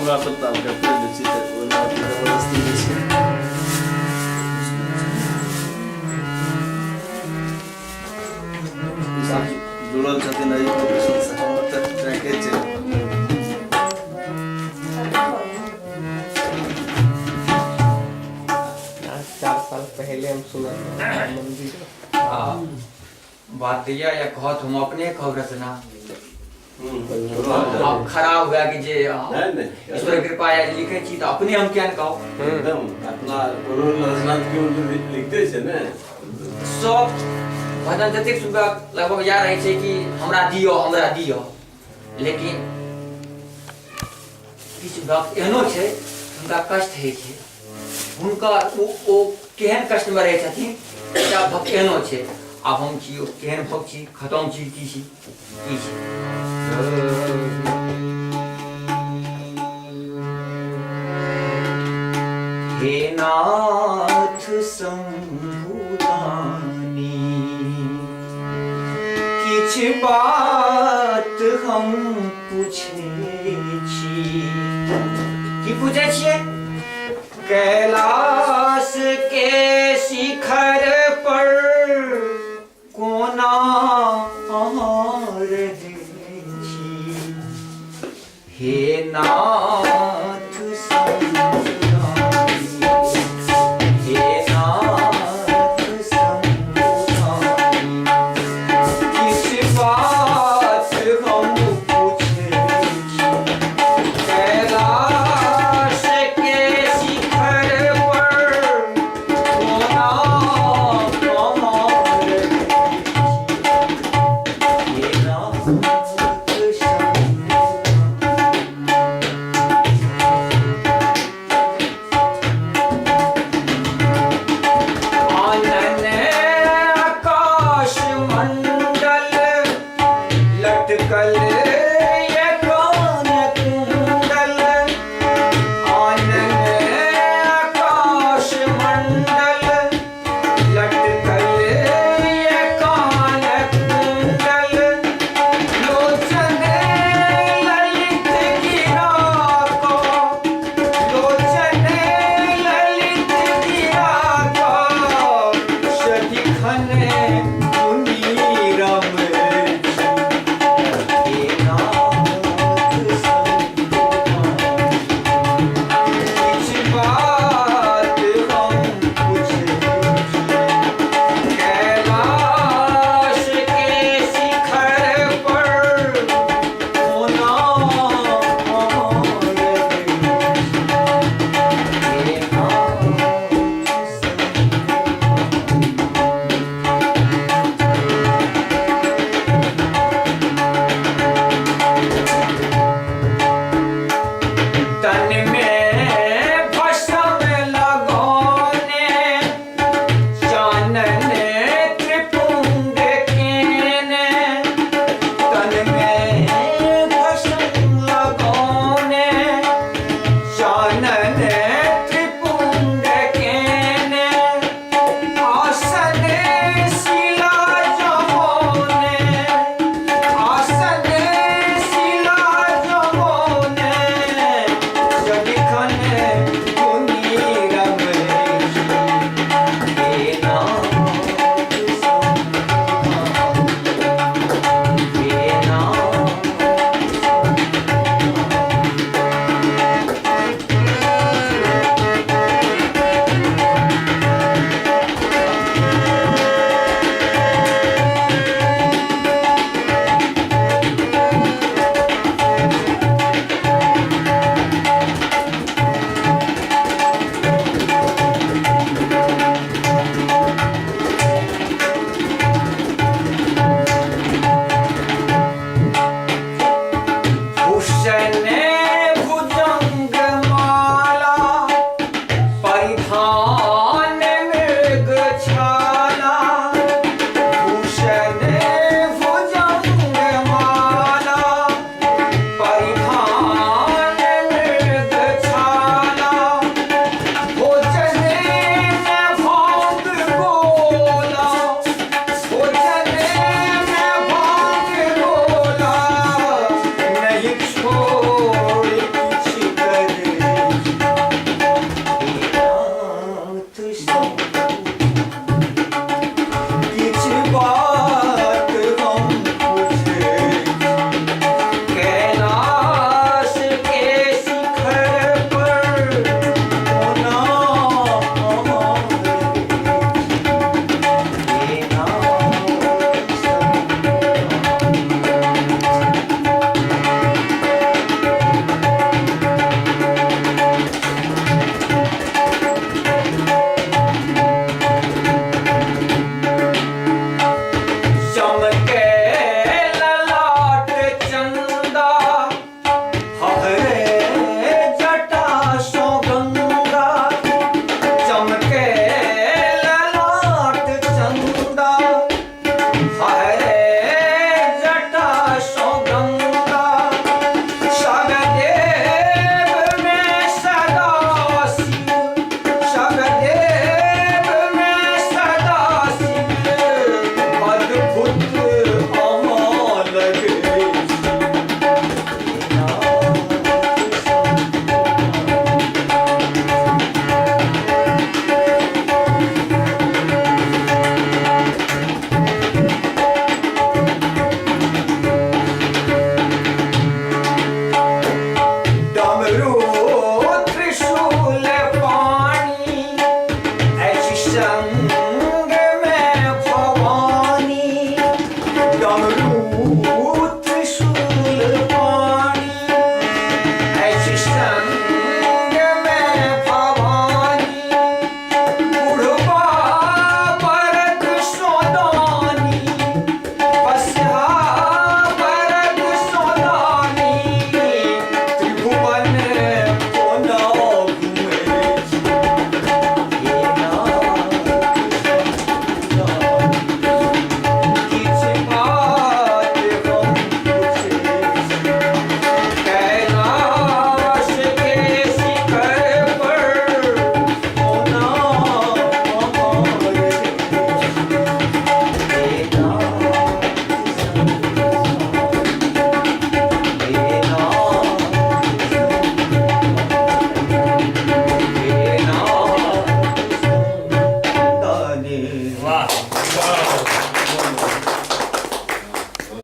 राहतात तालुक्यात पहिल्याची जुड़ल छथिन एहि प्रोफेशन से हमर तक ट्रैके छै। आज 4 साल पहले हम सुना मंदिर बात दिया या कहत हम अपने खबर रचना अब खराब हुआ कि जे ईश्वर कृपा या लिखे छी तो अपने हम क्या कहो एकदम अपना रचना क्यों लिखते छै ने सब भजन जतेक सुबह लगभग या रहे छै कि हमरा दियो लेकिन किछु बात एहनो छै हुनका कष्ट होइ छै हुनका ओ केहन कष्ट में रहे छथिन एकटा भक्त एहनो छै आब हम छी ओ केहन भक्त छी खतम चीज की छी हे नाथ शंभुदानी किछ बात हम पूछे छी की पूछे छियै कैलाश के शिखर पर कोना रहे छी हे नाथ शंभुदानी हे नाथ शंभुदानी किछ बात हम पूछे छी कैलाश के शिखर पर कोना रहे छी हे नाथ आनन आकाश मंडल लटकल ये कान कुंडल आनन आकाश मंडल लटकल ये कान कुंडल लोचन ललित गिरा को लोचन ललित गिरा को सदिखन मुनि रम हे नाथ शंभुदानी किछ बात हम पूछे कैलाश के शिखर पर कोना रहे हे नाथ तन में भस्म लगौने चानन त्रिपुंड केने तन में भस्म लगौने चानन त्रिपुंड केने आसन शिला जमोने आसन शिला जमोने सदिखन मुनि रम हे नाथ शंभुदानी हे भूषण भुजंग माला परिधान मृग छाला भूषण भुजंग माला परिधान मृग छाला भोजन में भांग गोला भोजन में भांग गोला नहीं छोड़